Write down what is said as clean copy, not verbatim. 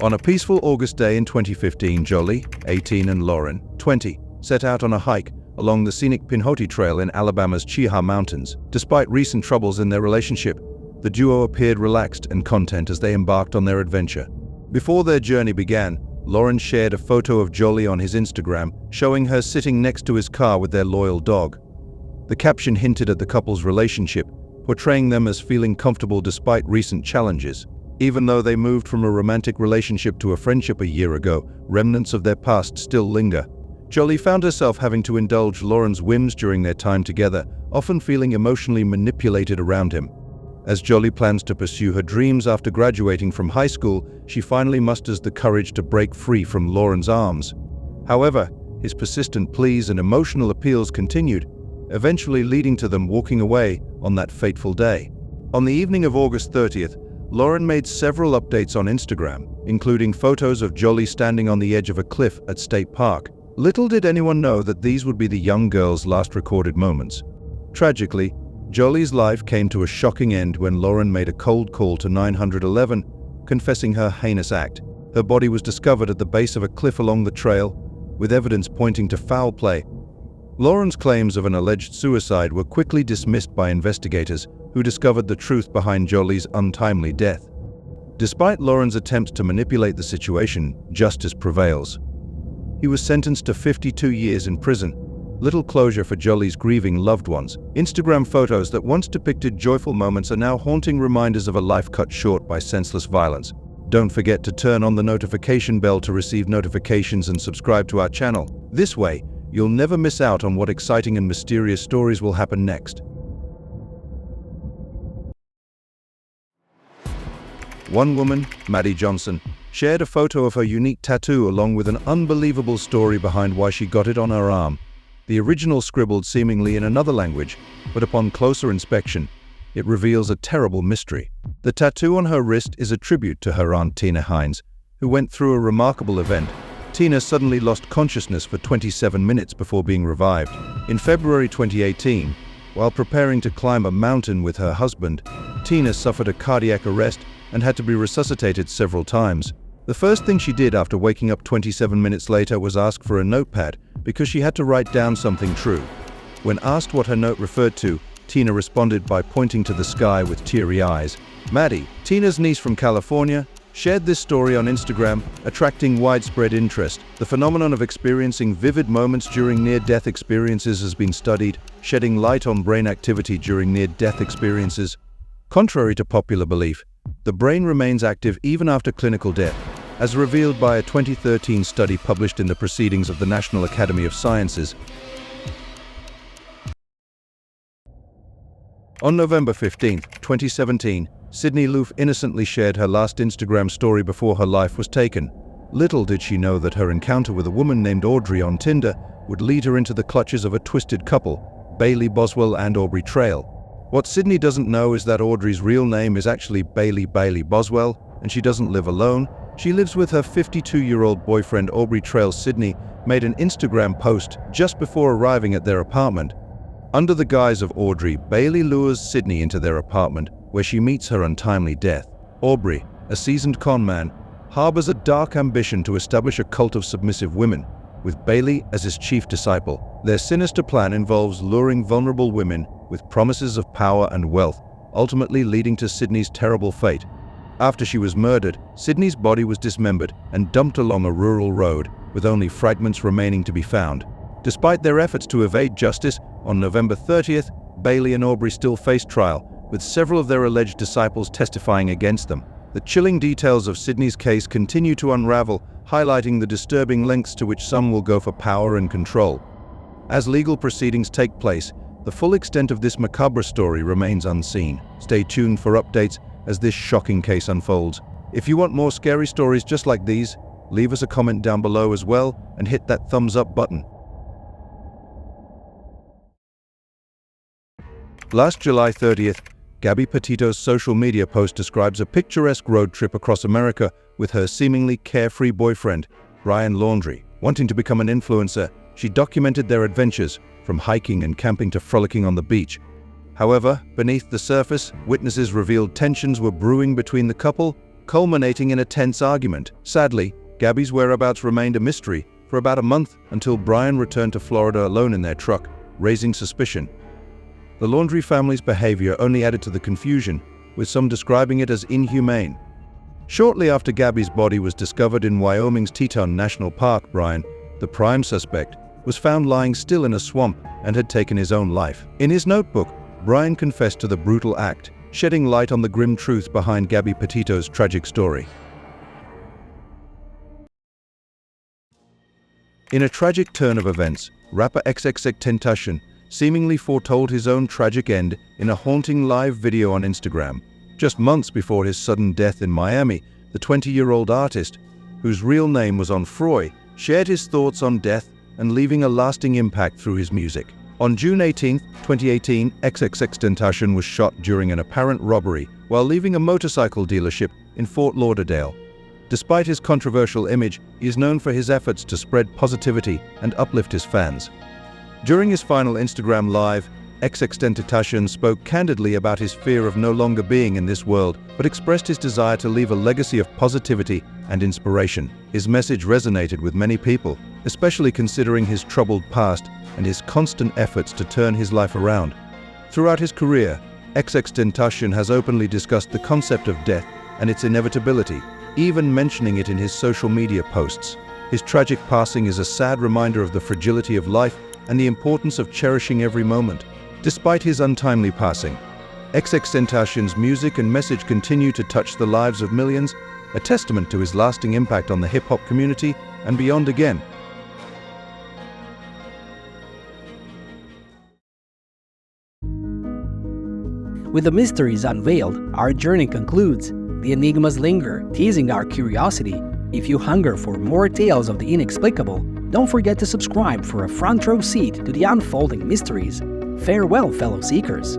On a peaceful August day in 2015, Jolie, 18, and Lauren, 20, set out on a hike along the scenic Pinhoti Trail in Alabama's Chiha Mountains. Despite recent troubles in their relationship, the duo appeared relaxed and content as they embarked on their adventure. Before their journey began, Lauren shared a photo of Jolie on his Instagram, showing her sitting next to his car with their loyal dog. The caption hinted at the couple's relationship, portraying them as feeling comfortable despite recent challenges. Even though they moved from a romantic relationship to a friendship a year ago, remnants of their past still linger. Jolie found herself having to indulge Lauren's whims during their time together, often feeling emotionally manipulated around him. As Jolie plans to pursue her dreams after graduating from high school, she finally musters the courage to break free from Lauren's arms. However, his persistent pleas and emotional appeals continued, eventually leading to them walking away on that fateful day. On the evening of August 30th, Lauren made several updates on Instagram, including photos of Jolie standing on the edge of a cliff at State Park. Little did anyone know that these would be the young girl's last recorded moments. Tragically, Jolie's life came to a shocking end when Lauren made a cold call to 911, confessing her heinous act. Her body was discovered at the base of a cliff along the trail, with evidence pointing to foul play. Lauren's claims of an alleged suicide were quickly dismissed by investigators, who discovered the truth behind Jolie's untimely death. Despite Lauren's attempts to manipulate the situation, justice prevails. He was sentenced to 52 years in prison. Little closure for Jolie's grieving loved ones. Instagram photos that once depicted joyful moments are now haunting reminders of a life cut short by senseless violence. Don't forget to turn on the notification bell to receive notifications and subscribe to our channel. This way, you'll never miss out on what exciting and mysterious stories will happen next. One woman, Maddie Johnson, shared a photo of her unique tattoo along with an unbelievable story behind why she got it on her arm. The original scribbled seemingly in another language, but upon closer inspection, it reveals a terrible mystery. The tattoo on her wrist is a tribute to her aunt Tina Hines, who went through a remarkable event. Tina suddenly lost consciousness for 27 minutes before being revived. In February 2018, while preparing to climb a mountain with her husband, Tina suffered a cardiac arrest and had to be resuscitated several times. The first thing she did after waking up 27 minutes later was ask for a notepad because she had to write down something true. When asked what her note referred to, Tina responded by pointing to the sky with teary eyes. Maddie, Tina's niece from California, shared this story on Instagram, attracting widespread interest. The phenomenon of experiencing vivid moments during near-death experiences has been studied, shedding light on brain activity during near-death experiences. Contrary to popular belief, the brain remains active even after clinical death, as revealed by a 2013 study published in the Proceedings of the National Academy of Sciences. On November 15, 2017, Sidney Leuf innocently shared her last Instagram story before her life was taken. Little did she know that her encounter with a woman named Audrey on Tinder would lead her into the clutches of a twisted couple, Bailey Boswell and Aubrey Trail. What Sidney doesn't know is that Audrey's real name is actually Bailey Boswell, and she doesn't live alone. She lives with her 52-year-old boyfriend Aubrey Trail. Sidney made an Instagram post just before arriving at their apartment. Under the guise of Audrey, Bailey lures Sidney into their apartment, where she meets her untimely death. Aubrey, a seasoned con man, harbors a dark ambition to establish a cult of submissive women, with Bailey as his chief disciple. Their sinister plan involves luring vulnerable women with promises of power and wealth, ultimately leading to Sidney's terrible fate. After she was murdered, Sidney's body was dismembered and dumped along a rural road, with only fragments remaining to be found. Despite their efforts to evade justice, on November 30th, Bailey and Aubrey still face trial, with several of their alleged disciples testifying against them. The chilling details of Sidney's case continue to unravel, highlighting the disturbing lengths to which some will go for power and control. As legal proceedings take place, the full extent of this macabre story remains unseen. Stay tuned for updates as this shocking case unfolds. If you want more scary stories just like these, leave us a comment down below as well and hit that thumbs up button. Last July 30th, Gabby Petito's social media post describes a picturesque road trip across America with her seemingly carefree boyfriend, Ryan Laundrie. Wanting to become an influencer, she documented their adventures, from hiking and camping to frolicking on the beach. However, beneath the surface, witnesses revealed tensions were brewing between the couple, culminating in a tense argument. Sadly, Gabby's whereabouts remained a mystery for about a month until Brian returned to Florida alone in their truck, raising suspicion. The Laundrie family's behavior only added to the confusion, with some describing it as inhumane. Shortly after Gabby's body was discovered in Wyoming's Teton National Park, Brian, the prime suspect, was found lying still in a swamp and had taken his own life. In his notebook, Brian confessed to the brutal act, shedding light on the grim truth behind Gabby Petito's tragic story. In a tragic turn of events, rapper xxxtentacion seemingly foretold his own tragic end in a haunting live video on Instagram. Just months before his sudden death in Miami, the 20-year-old artist, whose real name was on Froy, shared his thoughts on death and leaving a lasting impact through his music. On June 18, 2018, xxxtentacion was shot during an apparent robbery while leaving a motorcycle dealership in Fort Lauderdale. Despite his controversial image, he is known for his efforts to spread positivity and uplift his fans. During his final Instagram Live, xxxtentacion spoke candidly about his fear of no longer being in this world, but expressed his desire to leave a legacy of positivity and inspiration. His message resonated with many people, especially considering his troubled past and his constant efforts to turn his life around. Throughout his career, xxxtentacion has openly discussed the concept of death and its inevitability, even mentioning it in his social media posts. His tragic passing is a sad reminder of the fragility of life and the importance of cherishing every moment. Despite his untimely passing, xxxtentacion's music and message continue to touch the lives of millions, a testament to his lasting impact on the hip-hop community and beyond again. With the mysteries unveiled, our journey concludes. The enigmas linger, teasing our curiosity. If you hunger for more tales of the inexplicable, don't forget to subscribe for a front row seat to the unfolding mysteries. Farewell, fellow seekers.